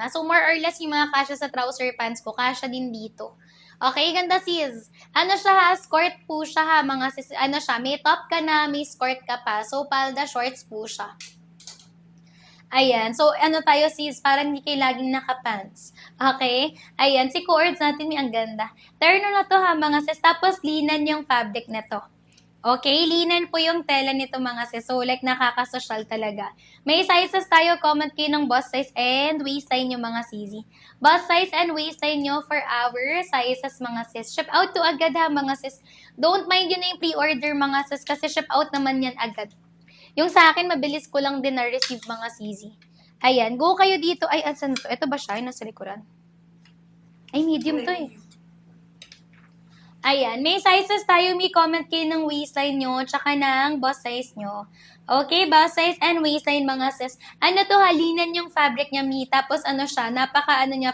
misma. So, more or less, yung mga kasya sa trouser pants ko, kasya din dito. Okay, ganda sis. Ano siya ha? Skirt po siya ha, mga sis. Ano siya? May top ka na, may skirt ka pa. So, palda shorts po siya. Ayan. So, ano tayo sis? Parang hindi kayo laging nakapants. Okay? Ayan. Si cords natin, may ang ganda. Terno na to ha, mga sis. Tapos, linan yung fabric nito. Okay, linan po yung tela nito mga sis. So, like, nakakasosyal talaga. May sizes tayo. Comment kayo ng bust size and waistline yung mga sisi. Bust size and waistline nyo for our sizes mga sis. Ship out to agad ha mga sis. Don't mind yun na yung pre-order mga sis kasi ship out naman yan agad. Yung sa akin, mabilis ko lang din na-receive mga sisi. Ayan, go kayo dito. Ay, asan to? Ito ba siya? Yung nasa likuran? Ay, medium to eh. Ayan, may sizes tayo. May comment kayo ng waistline nyo, tsaka ng bust size nyo. Okay, bust size and waistline mga sis. Ano to, halinan yung fabric niya, Mi. Tapos ano siya,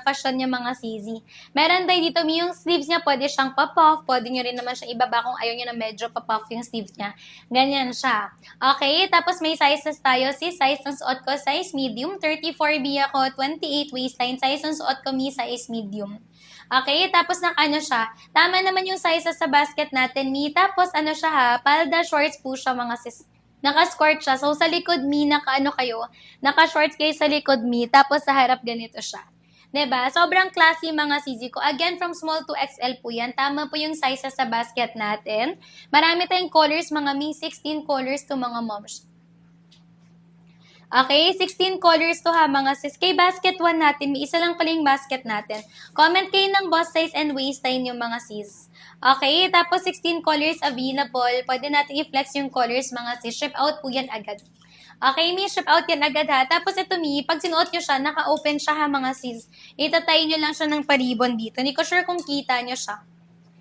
fashion niya mga sisi. Meron tayo dito, Mi, yung sleeves niya, pwede siyang pa-puff. Pwede nyo rin naman siya ibaba kung ayaw nyo na medyo pa-puff yung sleeves niya. Ganyan siya. Okay, tapos may sizes tayo. Size ng suot ko, size medium. 34B ako, 28 waistline. Size ng suot ko, Mi, size medium. Okay, tapos ano siya, tama naman yung sizes sa basket natin, Mi. Tapos ano siya ha, palda shorts po siya mga sis. Naka-skirt siya. So sa likod, Mi, naka-shorts kayo sa likod, Mi. Tapos sa harap ganito siya. 'Di ba? Sobrang classy mga sisi ko. Again, from small to XL po yan. Tama po yung sizes sa basket natin. Marami tayong colors, mga Mi. 16 colors to mga moms. Okay, 16 colors to ha mga sis. Kay basket 1 natin, may isa lang pala yung basket natin. Comment kayo ng bust size and waistline yung mga sis. Okay, tapos 16 colors available. Pwede natin i-flex yung colors mga sis. Ship out po yan agad. Okay, may ship out yan agad ha. Tapos ito Mi, pag sinuot nyo siya, naka-open siya ha mga sis. Itatay nyo lang siya ng paribon dito. Hindi ko sure kung kita nyo siya.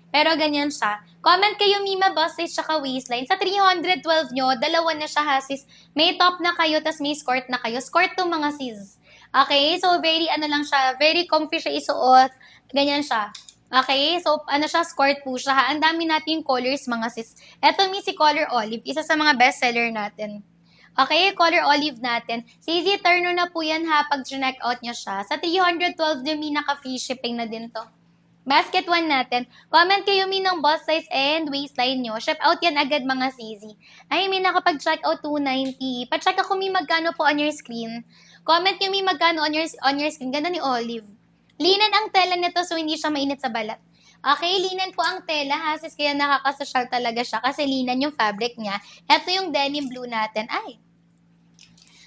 Pero ganyan siya. Comment kayo, Mima, bust size, tsaka waistline. Sa 312 nyo, dalawa na siya ha, sis. May top na kayo, tas may skirt na kayo. Skirt to mga sis. Okay? So, very comfy siya isuot. Ganyan siya. Okay? So, skirt po siya ha. Ang dami natin yung colors, mga sis. Eto, si color olive. Isa sa mga bestseller natin. Okay, color olive natin. Si Easy Turner na po yan ha, pag check out nyo siya. Sa 312 nyo, naka-free shipping na din to. Basket 1 natin. Comment kayo, Mi, ng bust size and waistline nyo. Ship out yan agad, mga sisi. Ay, Mi, nakapag-check out 290. Pa-check ako, Mi, magkano po on your screen. Comment nyo, Mi, magkano on your screen. Ganda ni Olive. Linan ang tela nito, so hindi siya mainit sa balat. Okay, linan po ang tela, ha, sis, kaya nakakasosyal talaga siya kasi linan yung fabric niya. Ito yung denim blue natin. Ay,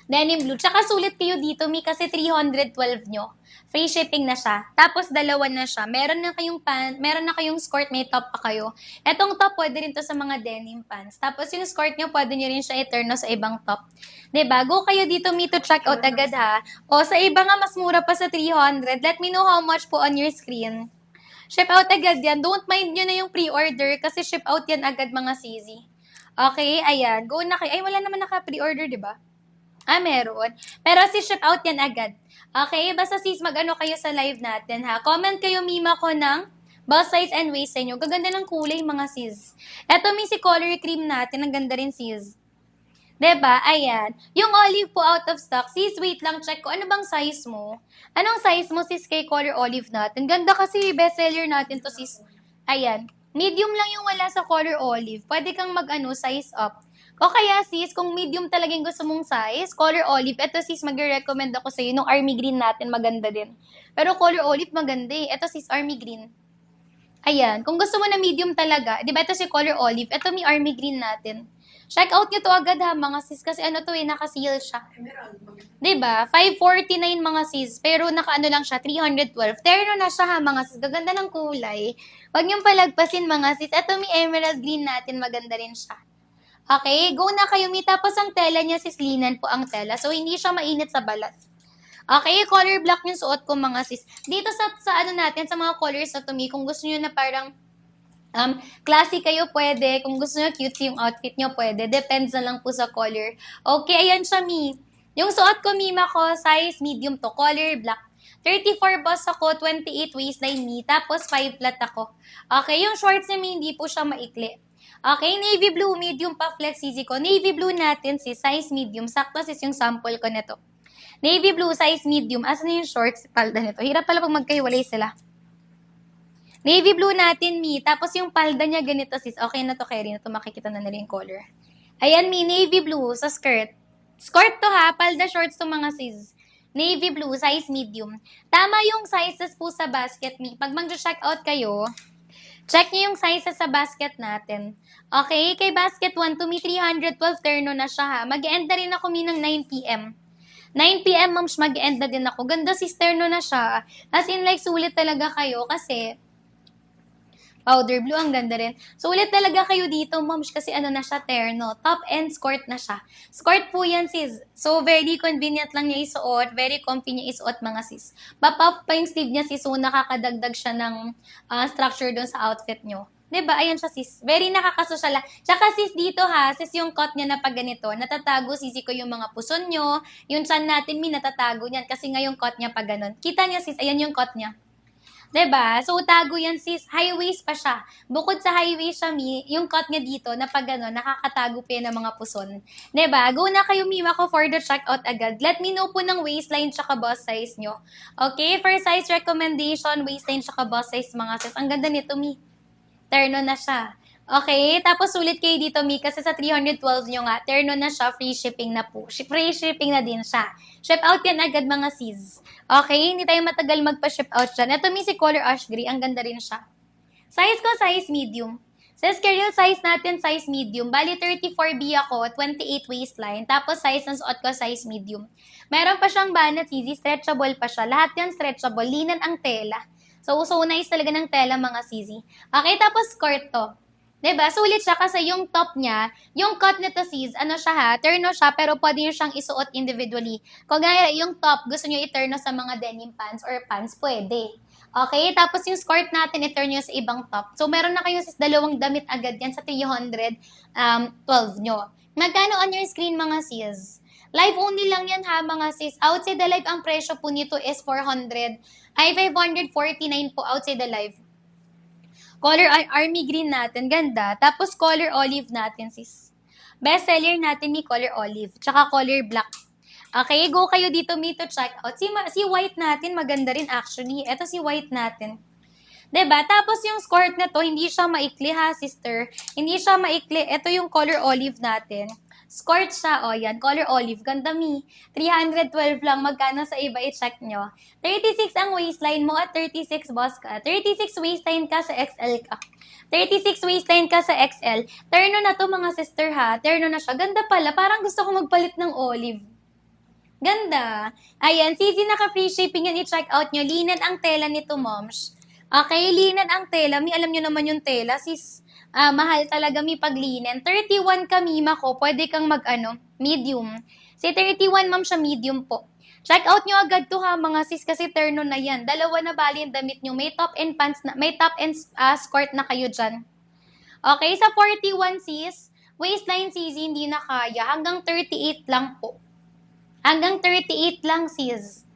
denim blue. Tsaka sulit kayo dito, Mi, kasi 312 nyo. Free shipping na siya. Tapos dalawa na siya. Meron na kayong skirt, may top pa kayo. Etong top, pwede rin to sa mga denim pants. Tapos yung skirt nyo, pwede nyo rin siya i-turn sa ibang top. Diba? Go kayo dito, Mi, to check out agad ha. O sa iba nga, mas mura pa sa 300. Let me know how much po on your screen. Ship out agad yan. Don't mind nyo na yung pre-order kasi ship out yan agad, mga sisi. Okay, ayan. Go na kayo. Ay, wala naman naka-pre-order, diba? Meron. Pero ship out yan agad. Okay, basta sis, mag-ano kayo sa live natin ha. Comment kayo, Mima, ko ng bust size and waistline nyo. Gaganda ng kulay, mga sis. Eto, si color cream natin. Ang ganda rin, sis. Diba? Ayan. Yung olive po out of stock. Sis, wait lang. Check ko. Ano bang size mo? Anong size mo, sis, kay color olive natin? Ganda kasi bestseller natin to, sis. Ayan. Medium lang yung wala sa color olive. Pwede kang size up. O kaya sis, kung medium talagang gusto mong size, color olive, eto sis, mag-recommend ako sa'yo, nung army green natin, maganda din. Pero color olive, maganda eh. Eto sis, army green. Ayan, kung gusto mo na medium talaga, di ba ito si color olive, eto may army green natin. Check out nyo to agad ha, mga sis, kasi naka-seal siya. Di ba? 549 mga sis, pero lang siya, 312. Terno na siya ha, mga sis, gaganda ng kulay. Huwag niyong palagpasin, mga sis. Eto may emerald green natin, maganda rin siya. Okay, go na kayo, Mi. Tapos ang tela niya, sis, linan po ang tela. So, hindi siya mainit sa balat. Okay, color black yung suot ko, mga sis. Dito sa natin, sa mga colors na to, Mi, kung gusto niyo na parang classy kayo, pwede. Kung gusto niyo cute yung outfit niyo, pwede. Depends na lang po sa color. Okay, ayan siya, Mi. Yung suot ko, Mima ko, size medium to, color black. 34 bust ako, 28 waistline, Mi. Tapos 5 flat ako. Okay, yung shorts niya, Mi, hindi po siya maikli. Okay, navy blue, medium pa flex easy ko. Navy blue natin, sis, size medium. Sakto sis yung sample ko nito. Navy blue, size medium. Asan na yung shorts? Palda nito. Hirap pala pag magkahiwalay sila. Navy blue natin, Mi. Tapos yung palda niya ganito, sis. Okay na to, Kerry. Na to, makikita na nila yung color. Ayan, Mi. Navy blue sa skirt. Skirt to ha. Palda shorts to mga sis. Navy blue, size medium. Tama yung sizes po sa basket, Mi. Pag mag-check out kayo, check niyo yung sizes sa basket natin. Okay? Kay basket 1 to me 312 terno na siya ha. Mag-end na rin ako, Mi, ng 9 p.m. 9 p.m. moms, mag-end na din ako. Ganda sis, terno na siya. As in like, sulit talaga kayo kasi powder blue, ang ganda rin. Sulit talaga kayo dito, moms, kasi ano na siya, terno. Top and skirt na siya. Skirt po yan, sis. So, very convenient lang niya isuot. Very comfy niya isuot, mga sis. Papuff pa yung sleeve niya, sis. So, nakakadagdag siya ng structure doon sa outfit nyo. Diba? Ayan siya, sis. Very nakakasosyal. Tsaka, sis, dito ha, sis, yung cut niya na pag ganito, natatago, sisi ko yung mga puson nyo. Yung chan natin, mi, natatago niyan. Kasi nga yung cut niya pag ganun. Kita niya, sis, ayan yung cut niya. 'Di ba? So, tago yan, sis. High waist pa siya. Bukod sa high waist siya, Mi, yung cut niya dito, na pag ano, nakakatago pa yan ng mga puson. 'Di ba? Go na kayo, Mi, ako for the checkout agad. Let me know po ng waistline tsaka bust size nyo. Okay? For size recommendation, waistline tsaka bust size, mga sis. Ang ganda nito, Mi. Terno na siya. Okay, tapos sulit kayo dito, Mi, kasi sa 312 nyo nga, terno na siya, free shipping na po. Free shipping na din siya. Ship out yan agad, mga sis. Okay, hindi tayo matagal magpa-ship out dyan. Ito, Mi, si color ash gray, ang ganda rin siya. Size ko, size medium. Sa schedule size natin, size medium. Bali, 34B ako, 28 waistline. Tapos, size ng suot ko, size medium. Meron pa siyang banat, easy, stretchable pa siya. Lahat yan stretchable, linan ang tela. So nice talaga ng tela, mga sisi. Okay, tapos skirt to. 'Di ba? Sulit siya kasi yung top niya, yung cut nito, sis, ano siya ha, terno siya, pero pwede nyo siyang isuot individually. Kung gaya yung top, gusto nyo i-terno sa mga denim pants or pants, pwede. Okay? Tapos yung skirt natin, i-turn nyo sa ibang top. So, meron na kayo sis, dalawang damit agad yan sa 312 nyo. Magkano on your screen, mga sis? Live only lang yan ha, mga sis. Outside the live, ang presyo po nito is 549 po outside the live. Color army green natin, ganda. Tapos color olive natin, sis. Best seller natin may color olive, tsaka color black. Okay, go kayo dito, mi, to check out. Si white natin, maganda rin actually. Ito si white natin. 'Di ba? Tapos yung skirt na to, hindi siya maikli ha, sister. Hindi siya maikli. Ito yung color olive natin. Skirt siya, o yan, color olive. Ganda, mi. 312 lang, magkano sa iba, i-check nyo. 36 ang waistline mo at 36 boss ka. 36 waistline ka sa XL ka. 36 waistline ka sa XL. Terno na to, mga sister ha. Terno na siya. Ganda pala. Parang gusto ko magpalit ng olive. Ganda. Ayan, Sisi, naka-free shipping yan. I-check out nyo. Linan ang tela nito, moms. Okay, linan ang tela. Mi, alam nyo naman yung tela, sis. Mahal talaga, mi, pag linen. 31 ka, mima ko. Pwede kang medium. Si 31, ma'am, siya medium po. Check out nyo agad to ha, mga sis, kasi terno na yan. Dalawa na bali yung damit nyo. May top and pants na, may top and skirt na kayo dyan. Okay, sa 41, sis, waistline, Sisi, hindi na kaya. Hanggang 38 lang po. Hanggang 38 lang, sis.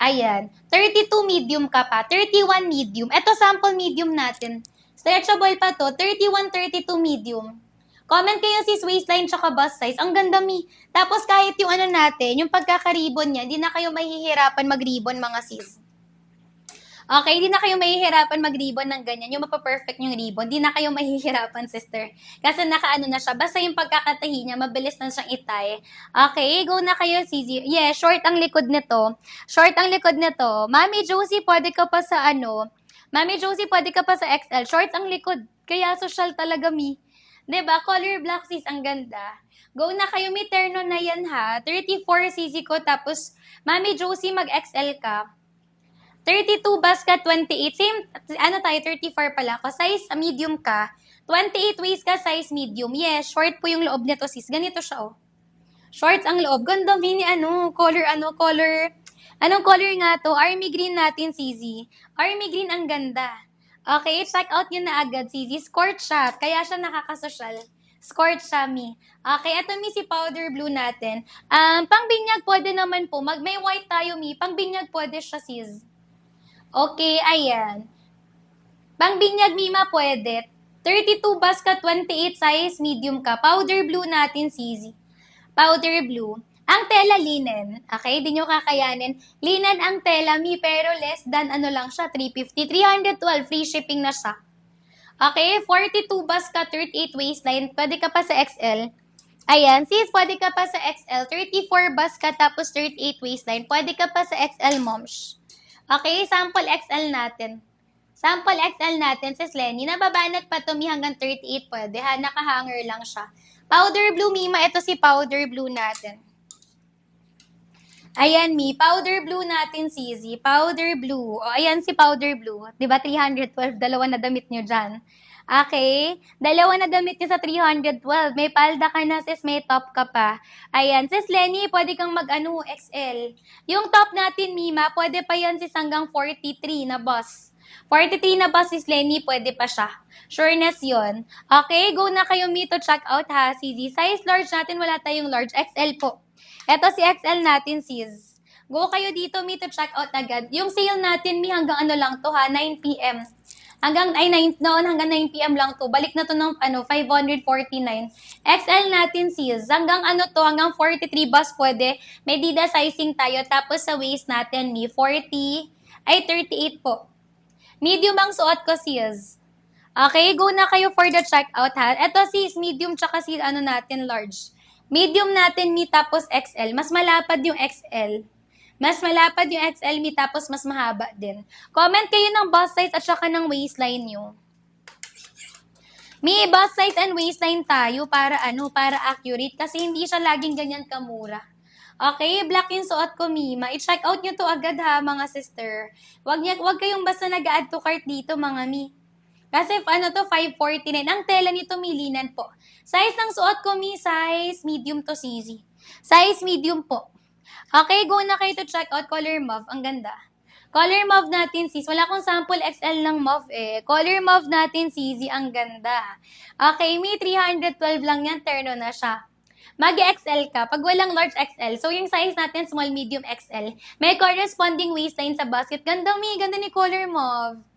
Ayan. 32 medium ka pa. 31 medium. Ito sample medium natin. Stretchable pa to. 31, 32 medium. Comment kayo sis, waistline tsaka bust size. Ang ganda, mi. Tapos kahit yung ano natin, yung pagkaka-ribbon niya, hindi na kayo mahihirapan mag-ribbon, mga sis. Okay, hindi na kayo mahihirapan mag-ribbon ng ganyan. Yung mapaperfect yung ribbon, hindi na kayo mahihirapan, sister. Kasi nakaano na siya. Basta yung pagkakatahi niya, mabilis na siyang itay. Okay, go na kayo, Sisi. Yeah, short ang likod nito. Short ang likod nito. Mami Josie, pwede ka pa sa Mami Josie, pwede ka pa sa XL. Short ang likod. Kaya social talaga, mi. 'Di ba? Color black, sis, ang ganda. Go na kayo, may terno na yan ha. 34 Sisi ko, tapos Mami Josie, mag-XL ka. 32 basket, 28. Same, tayo, 34 pala ako. Size medium ka. 28 waist ka, size medium. Yes, short po yung loob nito, sis. Ganito siya, oh. Shorts ang loob. Ganda, mini, color. Anong color nga to? Army green natin, Sisi. Army green, ang ganda. Okay, check out nyo na agad, Sisi. Skirt siya, kaya siya nakakasosyal. Skirt siya, mi. Okay, ito, mi, si powder blue natin. Pangbinyag pwede naman po. May white tayo, mi. Pangbinyag pwede siya, sis. Okay, ayan. Pangbinyag, mima, pwede. 32 basket, 28 size, medium ka. Powder blue natin, Sisi. Powder blue. Ang tela linen, okay, di nyo kakayanin. Linen ang tela, pero less than ano lang siya, 350. 312, free shipping na siya. Okay, 42 bust ka, 38 waistline, pwede ka pa sa XL. Ayan, sis, pwede ka pa sa XL. 34 bust ka, tapos 38 waistline, pwede ka pa sa XL, moms. Okay, sample XL natin. Sample XL natin, sis Lenny. Nababanat pa to, mi, hanggang 38 pwede, ha? Nakahanger lang siya. Powder blue, Mima, ito si powder blue natin. Ayan, Mi. Powder blue natin, CZ. Powder blue. O, ayan si powder blue. Diba, 312. Dalawa na damit nyo dyan. Okay? Dalawa na damit nyo sa 312. May palda ka na, sis. May top ka pa. Ayan. Sis Lenny, pwede kang mag-ano, XL. Yung top natin, Mima, pwede pa yan, sis, hanggang 43 na boss. 43 na boss, sis Lenny, pwede pa siya. Sureness yon. Okay, go na kayo, Mi, to check out, ha, CZ. Size large natin, wala tayong large. XL po. Eto si XL natin, sis. Go kayo dito, Mi, to check out agad. Yung sale natin, Mi, hanggang ano lang to, ha, 9 p.m. Hanggang 9 p.m. lang to. Balik na to ng 549. XL natin, sis. Hanggang ano to, hanggang 43 bus pwede. May dida sizing tayo. Tapos sa waist natin, Mi, 38 po. Medium ang suot ko, sis. Okay, go na kayo for the checkout, ha. Eto, sis, medium tsaka sis, ano natin, large. Medium natin, Mi, tapos XL. Mas malapad yung XL. Mas malapad yung XL, Mi, tapos mas mahaba din. Comment kayo ng bust size at saka ng waistline nyo. Mi, bust size and waistline tayo para para accurate. Kasi hindi siya laging ganyan kamura. Okay, black yung suot ko, Mi. I-check out nyo to agad, ha, mga sister. Wag kayong basta nag-add to cart dito, mga Mi. Kasi 549. Ang tela nito, milinan po. Size ng suot ko, Mi, size medium to CZ. Size medium po. Okay, go na kayo to check out color mauve. Ang ganda. Color mauve natin, sis. Wala akong sample XL ng mauve eh. Color mauve natin, CZ. Ang ganda. Okay, Mi, 312 lang yan. Terno na siya. Mag-XL ka pag walang large XL. So, yung size natin, small, medium, XL. May corresponding waistline sa basket. Ganda, Mi. Ganda ni color mauve.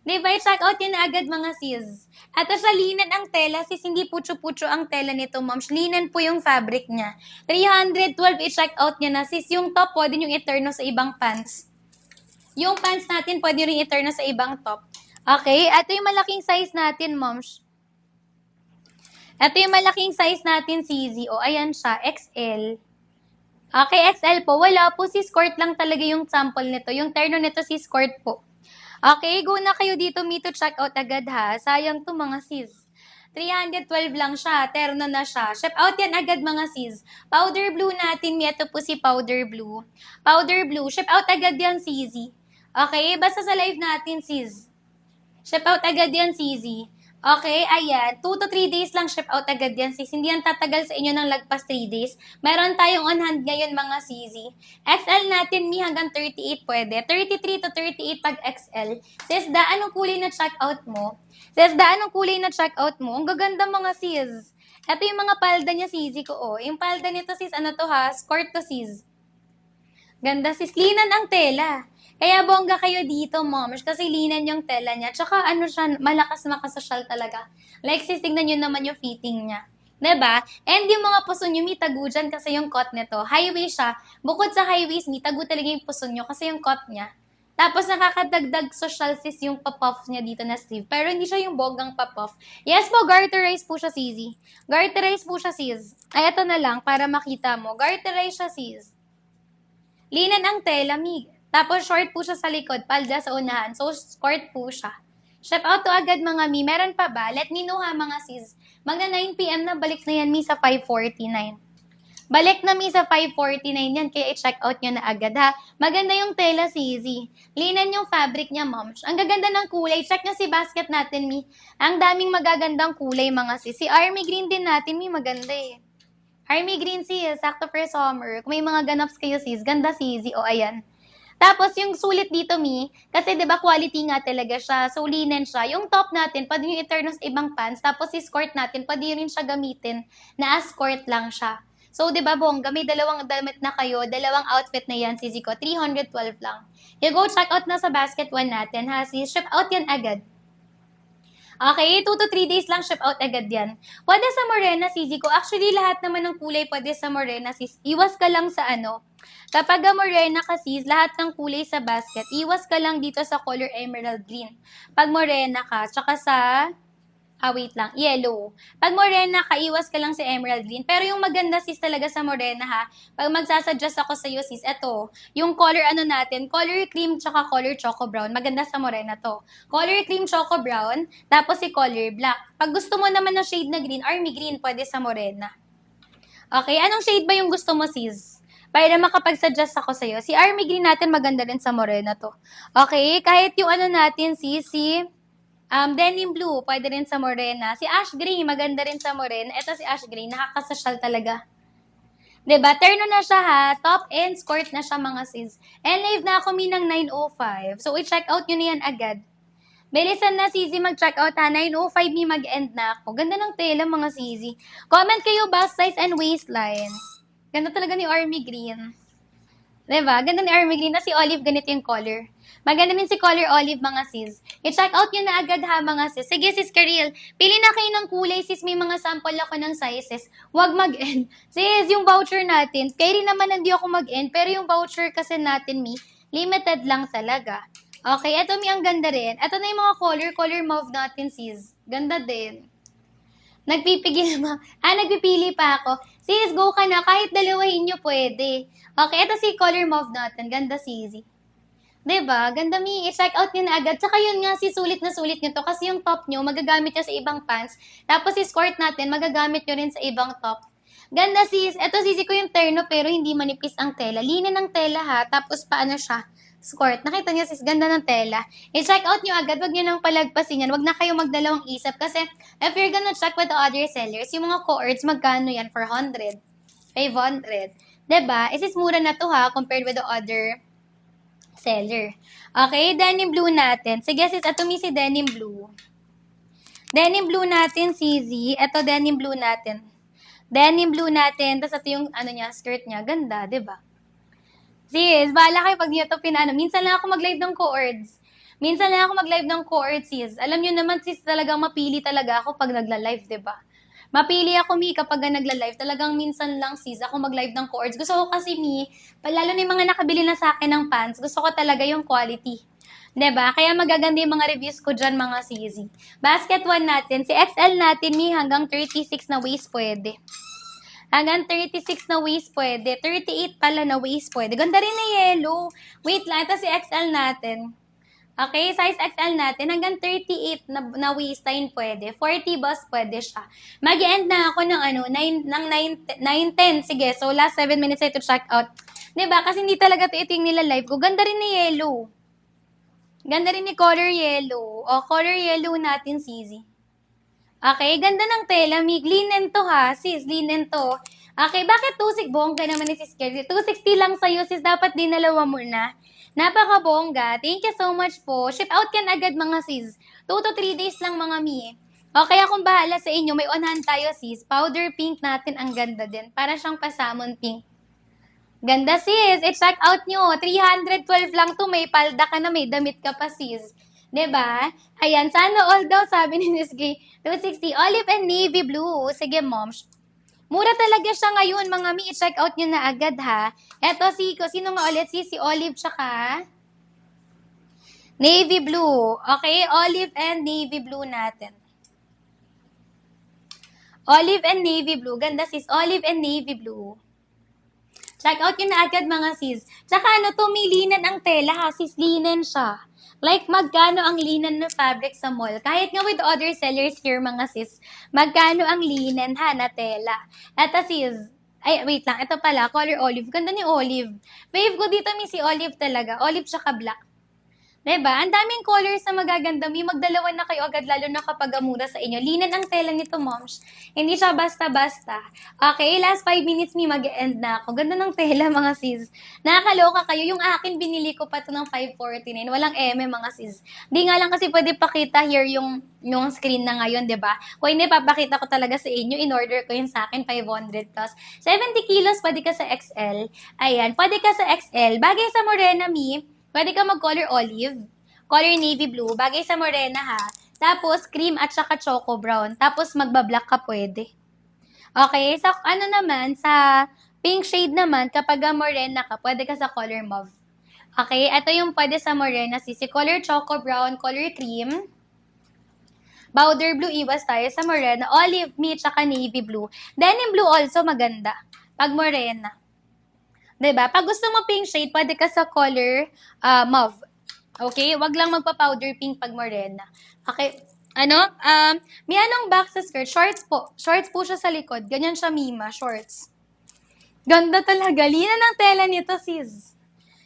Diba? I-check out yun na agad, mga sis. At sa linen ang tela, sis, hindi pucho-pucho ang tela nito, moms. Linen po yung fabric niya. 312, i-check out niya na, sis. Yung top, pwede yung i-turn sa ibang pants. Yung pants natin, pwede rin i-turn sa ibang top. Okay? Ito yung malaking size natin, moms. Ito yung malaking size natin, CZ. O, ayan siya, XL. Okay, XL po. Wala po, sis. Skirt lang talaga yung sample nito. Yung terno nito, sis, skirt po. Okay, go na kayo dito, Mi, to check out agad, ha. Sayang to, mga sis. 312 lang siya. Terno na siya. Ship out yan agad, mga sis. Powder blue natin, Mi. Ito po si powder blue. Powder blue. Ship out agad yan, CZ. Okay, basta sa live natin, sis. Ship out agad yan, CZ. Okay, ayan. 2 to 3 days lang ship out agad yan, sis. Hindi yan tatagal sa inyo ng lagpas 3 days. Meron tayong on hand ngayon, mga CZ. XL natin, Mi, hanggang 38 pwede. 33 to 38 pag XL. Sis, anong kulay na check out mo? Sis, anong kulay na check out mo? Ang gaganda, mga sis. Ito yung mga palda niya, CZ ko, oh. Yung palda nito, sis, ano to, ha? Skirt to, sis. Ganda, sis. Linan ang tela. Kaya bongga kayo dito, moms, kasi linan yung tela niya. Tsaka siya, malakas makasosyal talaga. Like, sis, tignan nyo naman yung fitting niya. Diba? And yung mga puso nyo, Mi, tagu dyan kasi yung cut nito. High waist siya. Bukod sa high waist, Mi, tagu talaga yung puso nyo kasi yung cut niya. Tapos nakakadagdag social, sis, yung pa-puff niya dito na sleeve. Pero hindi siya yung bonggang pa-puff. Yes po, garterize po siya, CZ. Garterize po siya, sis. Ay, ito na lang para makita mo. Garterize siya, sis. Linan ang tela, Mi. Tapos, short po siya sa likod, palda sa unahan. So, skirt po siya. Ship out to agad, mga Mi. Meron pa ba? Let me know, ha, mga sis. Magna 9 p.m. na, balik na yan, Mi, sa 5:49. Balik na, Mi, sa 5:49 yan. Kaya i-check out nyo na agad, ha. Maganda yung tela, CZ. Linan yung fabric niya, moms. Ang gaganda ng kulay. Check nyo si basket natin, Mi. Ang daming magagandang kulay, mga sis. Si army green din natin, Mi. Maganda eh. Army green, sis. Sakto for summer. Kung may mga ganaps kayo, sis. Ganda, CZ. O, ayan. Tapos, yung sulit dito, Mi, kasi 'di ba quality nga talaga siya. So, linen siya. Yung top natin, pwede yung i-turn sa ibang pants. Tapos, si skirt natin, pwede rin siya gamitin na as skirt lang siya. So, 'di ba, bongga, may dalawang damit na kayo, dalawang outfit na yan, Sisi ko. 312 lang. You go check out na sa basket one natin, ha, sis. Ship out yan agad. Okay, 2 to 3 days lang ship out agad yan. Pwede sa Morena, Sisi ko. Actually, lahat naman ng kulay pwede sa Morena, sis. Iwas ka lang sa ano. Kapag Morena ka, sis, lahat ng kulay sa basket, iwas ka lang dito sa color emerald green. Pag Morena ka, tsaka sa wait lang. Yellow. Pag morena ka, iwas ka lang sa emerald green. Pero yung maganda sis talaga sa morena ha, pag magsasuggest ako sa iyo sis, eto, yung color ano natin, color cream tsaka color choco brown. Maganda sa morena to. Color cream choco brown, tapos si color black. Pag gusto mo naman ng shade na green, army green, pwede sa morena. Okay, anong shade ba yung gusto mo sis? Para makapag-suggest ako sa'yo. Si army green natin maganda rin sa morena to. Okay, kahit yung ano natin sis, si denim blue, pwede rin sa morena. Si ash gray, maganda rin sa morena. Ito si ash gray, nakakasosyal talaga. Diba? Terno na siya ha. Top and skirt na siya mga sis. And live na ako minang 9:05. So, i-check out nyo na yan agad. Bilisan na Sisi mag-check out ha. 9:05 mi mag-end na ako. Ganda ng tela mga Sisi. Comment kayo bust size and waistline. Ganda talaga ni Army Green. Diba? Ganda ni Army Green na si Olive, ganito yung color. Maganda din si color olive mga sis. I-check out nyo na agad ha mga sis. Sige sis Karil, pili na kayo ng kulay sis. May mga sample ako ng sizes. Huwag mag-end. Sis, yung voucher natin, kaya rin naman hindi ako mag-end. Pero yung voucher kasi natin, limited lang talaga. Okay, eto ang ganda rin. Eto na yung mga color mauve natin sis. Ganda din. Nagpipigil ba? Nagpipili pa ako. Sis, go ka na. Kahit dalawahin nyo pwede. Okay, ito si color mauve natin. Ganda, Sisi. Diba? Ganda i-check out nyo na agad. Tsaka yun nga, sulit na sulit nyo to. Kasi yung top nyo, magagamit nyo sa ibang pants. Tapos si skirt natin, magagamit nyo rin sa ibang top. Ganda sis. Ito Sisi ko yung terno pero hindi manipis ang tela. Linen ng tela ha. Tapos paano siya? Skirt. Nakita niyo sis, ganda ng tela. I-check out nyo agad. Wag nyo nang palagpasin yan. Wag na kayo magdalawang isip. Kasi if you're gonna check with the other sellers, yung mga co-ords, magkano yan? 400. 500. Diba? Isis mura na to ha compared with the other seller. Okay, denim blue natin. Sige sis, ito si denim blue. Denim blue natin, CZ. Ito denim blue natin. Denim blue natin. Tapos ito yung ano niya, skirt niya. Ganda, diba? Sis, bahala kayo pag niyo ito pinano. Minsan lang ako mag-live ng co-ords. Minsan lang ako mag-live ng co-ords, sis. Alam niyo naman, sis, talagang mapili talaga ako pag nagla-live, diba? Mapili ako, kapag nagla-live. Talagang minsan lang, sis, ako mag-live ng co-ords. Gusto ko kasi, lalo na yung mga nakabili na sa akin ng pants, gusto ko talaga yung quality. Diba? Kaya magaganda yung mga reviews ko dyan, mga sisi. Basket 1 natin. Si XL natin, hanggang 36 na waist pwede. Hanggang 36 na waist pwede. 38 pala na waist pwede. Ganda rin na yellow. Wait lang, ito si XL natin. Okay, size XL natin, hanggang 38 na waistline pwede. 40 bust pwede siya. Mag-end na ako ng 9:10. Sige, so last 7 minutes to check out. Diba? Kasi hindi talaga ito yung nila live ko. Ganda rin ni yellow. Ganda rin ni color yellow. O, color yellow natin, Sisi. Okay, ganda ng tela, Mig. Linen to ha, sis. Linen to. Okay, bakit 260? Bongga naman ni sis Kelly. 260 lang sa'yo, sis. Dapat dinalawa mo na. Napaka-bongga. Thank you so much po. Ship out yan agad mga sis. 2 to 3 days lang mga mi. Okay, akong bahala sa inyo. May onahan tayo sis. Powder pink natin ang ganda din. Para siyang pa-salmon pink. Ganda sis. I-check out nyo. 312 lang to. May palda ka na. May damit ka pa sis. Diba? Ayan. Sana all daw sabi ni Miss Gay. 260. Olive and navy blue. Sige mom. Mura talaga siya ngayon, mga mi. I-check out nyo na agad, ha. Eto, sino nga ulit? Si Olive tsaka navy blue. Okay, olive and navy blue natin. Olive and navy blue. Ganda, sis. Olive and navy blue. Check out nyo na agad, mga sis. Tsaka may linen ang tela, ha. Sis, linen siya. Like, magkano ang linen na fabric sa mall? Kahit nga with other sellers here, mga sis, magkano ang linen, ha, na tela? Eto, sis, wait lang, ito pala, color olive. Ganda ni olive. Fave ko dito, si olive talaga. Olive tsaka black. Diba? Ang daming colors na magaganda. May magdalawa na kayo agad, lalo na kapag mura sa inyo. Linen ang tela nito, moms. Hindi siya basta-basta. Okay, last 5 minutes mag-end na ako. Ganda ng tela, mga sis. Nakakaloka kayo. Yung akin, binili ko pa to ng 549. Walang mga sis. Di nga lang kasi pwede pakita here yung screen na ngayon, diba? Kung hindi, papakita ko talaga sa inyo. In-order ko yun sa akin, 500 plus. 70 kilos, pwede ka sa XL. Ayan, pwede ka sa XL. Bagay sa Morena, pwede ka mag-color olive, color navy blue, bagay sa morena ha. Tapos, cream at saka choco brown. Tapos, magbablock ka pwede. Okay, sa ano naman, sa pink shade naman, kapag morena ka, pwede ka sa color mauve. Okay, ito yung pwede sa morena, si color choco brown, color cream. Powder blue, iwas tayo sa morena. Olive, me, tsaka navy blue. Denim blue also maganda. Pag morena. 'Di ba? Pag gusto mo pink shade, pwede ka sa color mauve. Okay? Wag lang magpa-powder pink pag morena. Okay? Ano? May anong back sa skirt? Shorts po. Shorts po siya sa likod. Ganyan siya, Mima. Shorts. Ganda talaga. Lina ng tela nito, sis.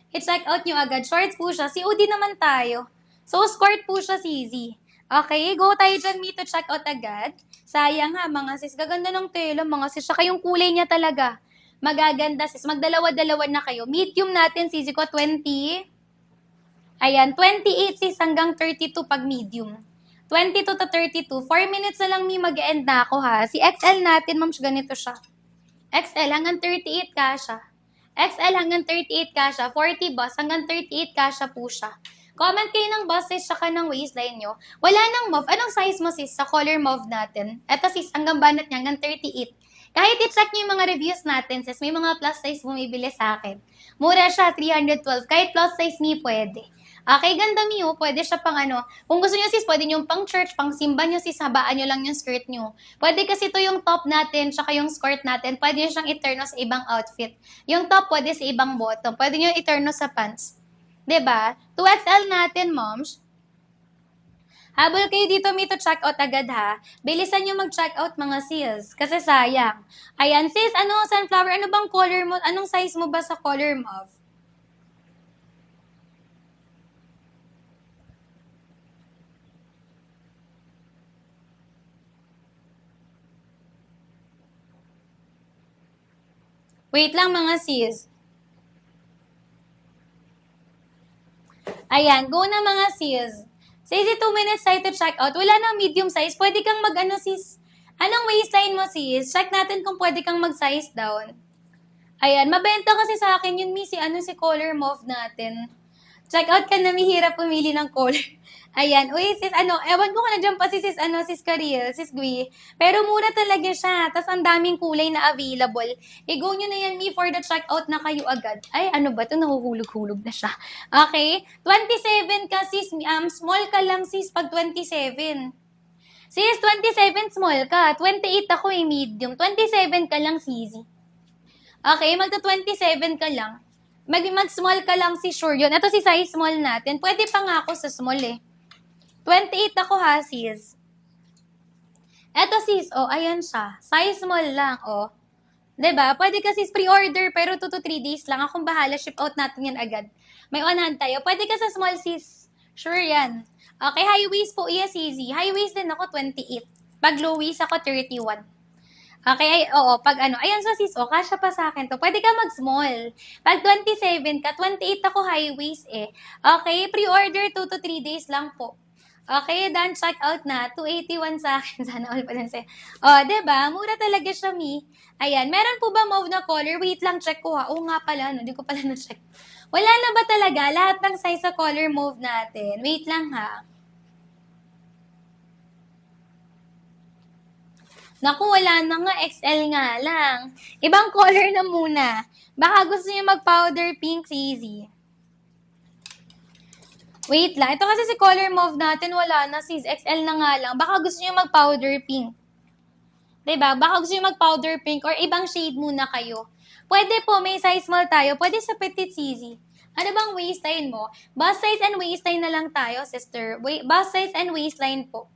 I-check out nyo agad. Shorts po siya. COD naman tayo. So, skirt po siya, CZ. Okay, go tayo dyan, me, to check out agad. Sayang ha, mga sis. Gaganda ng tela, mga sis. Saka yung kulay niya talaga. Magaganda, sis. Magdalawa-dalawa na kayo. Medium natin, sis, ko 20. Ayan, 28 sis hanggang 32 pag medium. 22 to 32. 4 minutes na lang, me, mag-end na ako ha. Si XL natin, ma'am, ganito siya. XL hanggang 38 kasha. XL hanggang 38 kasha. 40 boss hanggang 38 kasha po siya. Comment kayo ng bust size tsaka ng waistline nyo. Wala nang mauve. Anong size mo, sis, sa color mauve natin? Eto, sis, hanggang banat niya, hanggang 38. Kahit i-check nyo yung mga reviews natin, sis, may mga plus size bumibili sa akin. Mura siya, 312. Kahit plus size me, pwede. Okay, ganda Mio, pwede siya pang ano. Kung gusto niyo sis, pwede niyo pang church, pang simba niyo sis, habaan niyo lang yung skirt niyo. Pwede kasi ito yung top natin, tsaka yung skirt natin, pwede niyo siyang i-turn sa ibang outfit. Yung top pwede sa ibang bottom, pwede niyo i-turn sa pants. 'Di ba? 2XL natin, moms. Habol kayo dito, me, to check out agad ha. Bilisan nyo mag-check out mga sis, kasi sayang. Ayan, sis, ano, sunflower, ano bang color mo? Anong size mo ba sa color mauve? Wait lang mga sis. Ayan, go na mga sis. Sis, 2 minutes tayo to check out. Wala nang medium size. Pwede kang mag-ano sis. Anong waistline mo sis? Check natin kung pwede kang mag-size down. Ayan, mabenta kasi sa akin yun, si color mauve natin. Check out ka na, may hirap pumili ng color. Ayan, uy, sis, ewan ko kung nandiyan pa si sis, sis Karil, sis Gui. Pero mura talaga siya, tas ang daming kulay na available. I-go nyo na yan, me, for the checkout na kayo agad. Ay, ano ba to? Nahuhulog-hulog na siya. Okay, 27 ka, sis, small ka lang, sis, pag 27. Sis, 27 small ka. 28 ako medium. 27 ka lang, sis. Okay, magta-27 ka lang. Mag-small ka lang si sure yun. Ito si size small natin. Pwede pa nga ako sa small eh. 28 ako ha, sis. Ito sis, ayan siya. Size small lang, 'Di ba? Pwede kasi pre-order pero 2 to 3 days lang. Akong bahala, ship out natin yan agad. May on-hand tayo. Pwede ka sa small sis. Sure yan. Okay, high waist po, yes, easy. High waist din ako, 28. Pag low waist ako, 31. Okay, pag ayan so sis, kasya pa sa akin to. Pwede ka mag-small. Pag 27 ka, 28 ako high waist eh. Okay, pre-order 2 to 3 days lang po. Okay, done, check out na. 281 sa akin. Sana all pa lang sa'yo. diba? Mura talaga siya, mi. Ayan, meron po ba mauve na color? Wait lang, check ko ha. Oo nga pala, no? Hindi ko pala na-check. Wala na ba talaga? Lahat ng size sa color mauve natin. Wait lang ha. Naku, wala na nga. XL nga lang. Ibang color na muna. Baka gusto niyo mag-powder pink, easy. Wait lang. Ito kasi si color mauve natin, wala na. Sis, XL na nga lang. Baka gusto niyo mag-powder pink. Diba? Baka gusto niyo mag-powder pink or ibang shade muna kayo. Pwede po, may size small tayo. Pwede sa petite, easy. Ano bang waistline mo? Bust size and waistline na lang tayo, sister. Bust size and waistline po.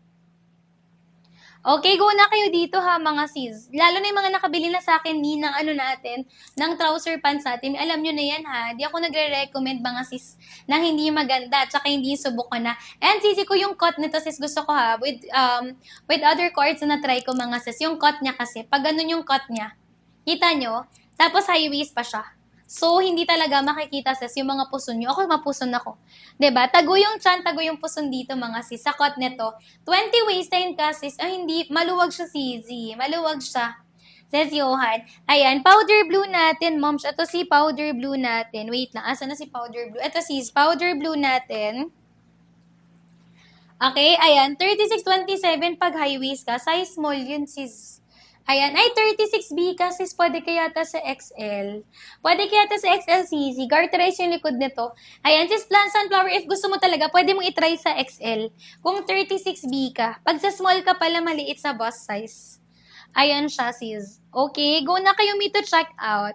Okay, go na kayo dito ha, mga sis. Lalo na yung mga nakabili na sa akin ni ng natin, ng trouser pants natin. Alam nyo na yan ha. Di ako nagre-recommend mga sis na hindi maganda at saka hindi subok ko na. And sisi ko yung cut nito sis, gusto ko ha. With other cords na try ko mga sis. Yung cut niya kasi, pag ganun yung cut niya, kita nyo, tapos high waist pa siya. So, hindi talaga makikita sis yung mga puson nyo. Ako, mapuson ako. 'Di ba? Tago yung chan, tago yung puson dito mga sis. Sa cut nito, 20 waistline ka sis. Hindi, maluwag siya CZ. Maluwag siya. Says Johan. Ayan, powder blue natin, moms. Ito si powder blue natin. Wait lang, asa na si powder blue? Ito sis, powder blue natin. Okay, ayan. 36-27 pag high waist ka. Size small yun, sis. Ayan. Ay, 36B ka, sis. Pwede kaya ta sa XL. Pwede kaya ta sa XL, CZ. Garterize yung likod nito. Ayan, sis, Plan Sunflower, if gusto mo talaga, pwede mong itry sa XL. Kung 36B ka. Pag sa small ka pala, maliit sa bust size. Ayan siya, sis. Okay, go na kayo me to check out.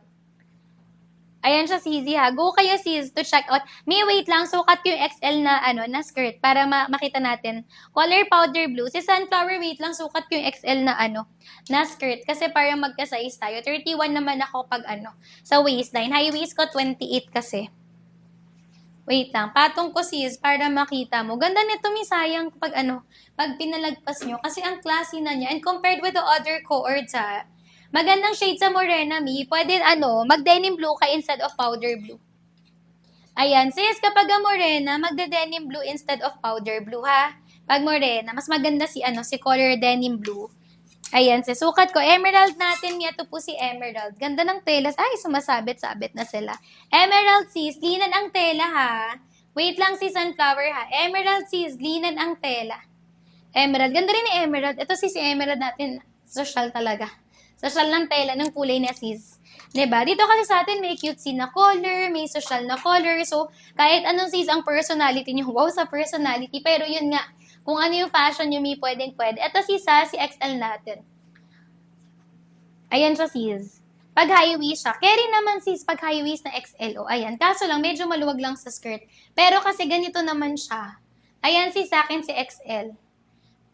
Ayan siya, CZ ha. Go kayo, sis, to check out. May wait lang, sukat ko yung XL na, na skirt para makita natin. Color powder blue. Si Sunflower, wait lang, sukat ko yung XL na, na skirt. Kasi para magka-size tayo. 31 naman ako pag, sa waistline. High waist ko, 28 kasi. Wait lang, patong ko sis para makita mo. Ganda nito, mi sayang pag pag pinalagpas nyo. Kasi ang classy na niya. And compared with the other cohorts ha, magandang shade sa morena, mi. Pwede mag-denim blue ka instead of powder blue. Ayan, sis, kapag morena, magde-denim blue instead of powder blue ha. Pag morena, mas maganda si color denim blue. Ayan, sis, sukat ko. Emerald natin, ito po si Emerald. Ganda ng telas. Ay, sumasabit-sabit na sila. Emerald, sis, linan ang tela ha. Wait lang si Sunflower ha. Emerald, sis, linan ang tela. Emerald. Ganda rin ni Emerald. Ito si Emerald natin. Social talaga. Social ng tela ng kulay niya, sis. Diba? Dito kasi sa atin may cutesy na color, may social na color. So, kahit anong sis ang personality niyo, wow sa personality. Pero yun nga, kung ano yung fashion niyo, may pwedeng pwede. Ito si XL natin. Ayan siya, sis. Pag high waist siya. Carry naman, sis, pag high waist na XL. O, ayan. Kaso lang, medyo maluwag lang sa skirt. Pero kasi ganito naman siya. Ayan, sis, sa akin si XL.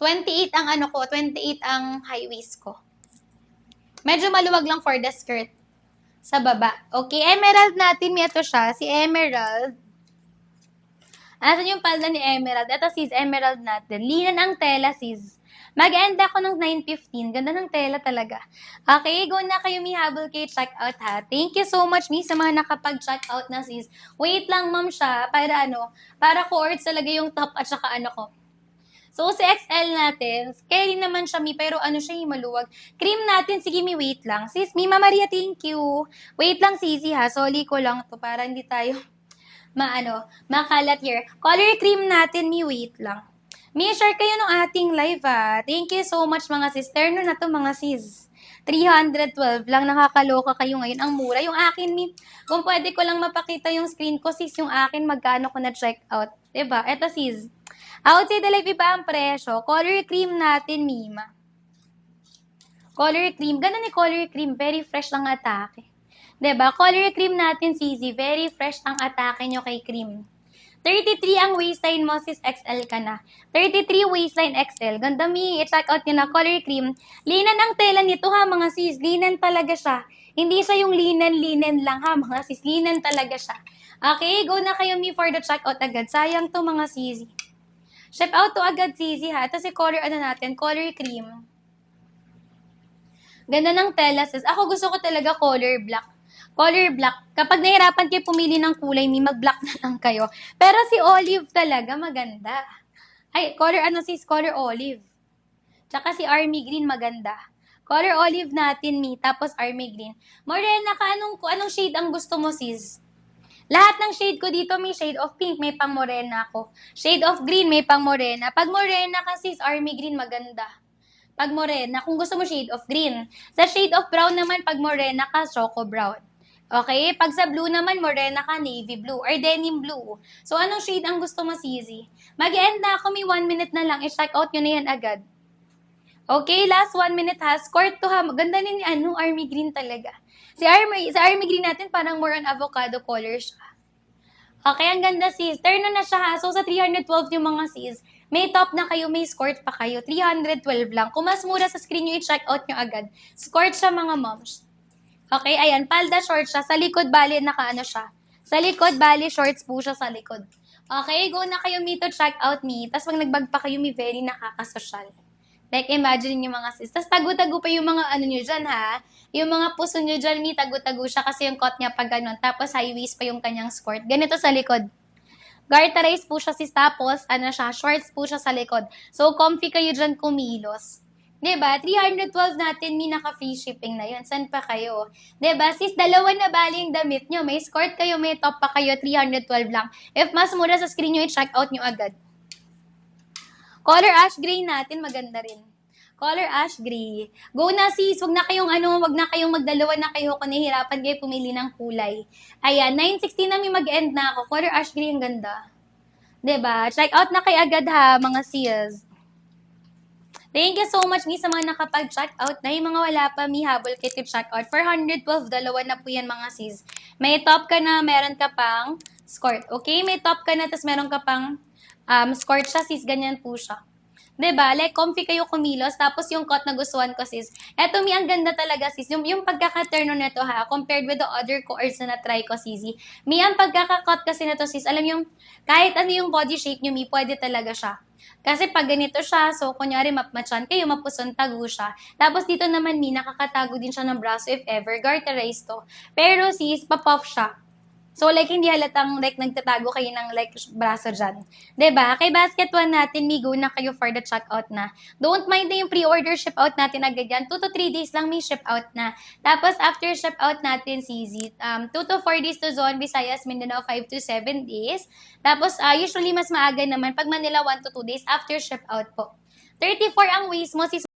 28 ang 28 ang high waist ko. Medyo maluwag lang for the skirt. Sa baba. Okay, Emerald natin, ito siya. Si Emerald. Asan yung palda ni Emerald? Ito, sis, Emerald natin. Linan ang tela, sis. Mag-end ako ng 9:15. Ganda ng tela talaga. Okay, go na kayo, mi habol kay check out ha. Thank you so much, mi, sa mga nakapag-check out na, sis. Wait lang, ma'am, siya. Para cohorts talaga yung top at saka ko. So, si XL natin, carry naman siya, mi, pero siya, maluwag. Cream natin, sige, mi, wait lang. Sis, mi, Maria, thank you. Wait lang, sisi, ha. Soli ko lang to para hindi tayo makalat here. Color cream natin, mi, wait lang. Mi, share kayo ng ating live, ha. Thank you so much, mga sister. No na to, mga sis. 312 lang, nakakaloka kayo ngayon. Ang mura. Yung akin, mi, kung pwede ko lang mapakita yung screen ko, sis, yung akin, magkano ko na check out. Diba? Eto, sis. Outside the live, iba ang presyo. Color cream natin, Mima. Color cream. Ganda ni color cream. Very fresh lang atake. Diba? Color cream natin, CZ. Very fresh ang atake nyo kay cream. 33 ang waistline mo, sis, XL ka na. 33 waistline XL. Ganda, mi. I-check out nyo na. Color cream. Linan ang tela nito, ha, mga sis. Linan talaga siya. Hindi siya yung linen lang, ha, mga sis. Linan talaga siya. Okay, go na kayo, mi, for the check out agad. Sayang to, mga sis. Ship out to agad, CZ, ha. Ito si color, natin, color cream. Ganda ng tela, sis. Ako gusto ko talaga color black. Color black. Kapag nahirapan kayo pumili ng kulay, mag-black na lang kayo. Pero si olive talaga, maganda. Ay, color sis? Color olive. Tsaka si army green, maganda. Color olive natin, tapos army green. Morena ka, anong shade ang gusto mo, sis? Lahat ng shade ko dito, may shade of pink, may pang morena ako. Shade of green, may pang morena. Pag morena ka, sis, army green, maganda. Pag morena, kung gusto mo shade of green. Sa shade of brown naman, pag morena ka, choco brown. Okay? Pag sa blue naman, morena ka, navy blue, or denim blue. So, anong shade ang gusto mo, CZ? Mag-end na ako, may 1 minute na lang. I-check out nyo na yan agad. Okay, last 1 minute ha. Score to ha. Maganda ni army green talaga. Sa army green natin, parang more on avocado color siya. Okay, ang ganda, sis. Turn na siya ha. So, sa 312 yung mga sis, may top na kayo, may skirt pa kayo. 312 lang. Kung mas mura sa screen nyo, i-check out nyo agad. Skirt siya, mga moms. Okay, ayan. Palda short siya. Sa likod, bali, siya. Sa likod, bali, shorts po siya sa likod. Okay, go na kayo, me, to check out me. Tapos, pag nagbag pa kayo, may very nakakasosyal. Like, imagine yung mga sis. Tapos, tago-tago pa yung mga nyo dyan, ha? Yung mga puso nyo dyan, me, tago-tago siya kasi yung coat niya pag ganun. Tapos, high waist pa yung kanyang skirt. Ganito sa likod. Garterize po siya, sis. Tapos, shorts po siya sa likod. So, comfy kayo dyan kumilos. Diba? 312 natin, may naka-free shipping na yun. San pa kayo? Diba? Sis, dalawa na bali yung damit nyo. May skirt kayo, may top pa kayo, 312 lang. If mas mura sa screen nyo, i-check out nyo agad. Color ash gray natin, maganda rin. Color ash gray. Go na sis, wag na kayong magdalawa na kayo kung nahihirapan kayo pumili ng kulay. Ayan, 9:16 na may mag-end na ako. Color ash gray ang ganda. 'Di ba? Check out na kay agad ha, mga sis. Thank you so much sa mga nakapag-check out na. Yung mga wala pa, may habol kayo to check out. 412, dalawa na po yan mga sis. May top ka na, meron ka pang skirt. Okay? May top ka na, tapos meron ka pang skirt siya sis. Ganyan po siya. 'Di ba? Like, comfy kayo kumilos. Tapos yung cut na gustuhan ko, sis. Eto, mi, ang ganda talaga, sis. Yung pagkaka-turn nito, ha, compared with the other coords na na-try ko, sis. Mi, ang pagkaka-cut kasi nito, sis, alam yung, kahit ano yung body shape nyo, mi, pwede talaga siya. Kasi pag ganito siya, so, kunyari, mapmatchan kayo, mapuson, tago siya. Tapos dito naman, mi, nakakatago din siya ng braso if ever, garterized to. Pero, sis, papuff siya. So, like, hindi halatang, like, nagtatago kayo ng, like, braso dyan. 'Di ba? Kay Basket 1 natin, may go na kayo for the checkout na. Don't mind na yung pre-order ship out natin agad yan. 2 to 3 days lang may ship out na. Tapos, after ship out natin, CZ, 2 to 4 days to Zone, Visayas, Mindanao, 5 to 7 days. Tapos, usually, mas maaga naman, pag Manila, 1 to 2 days after ship out po. 34 ang waist mo, sis.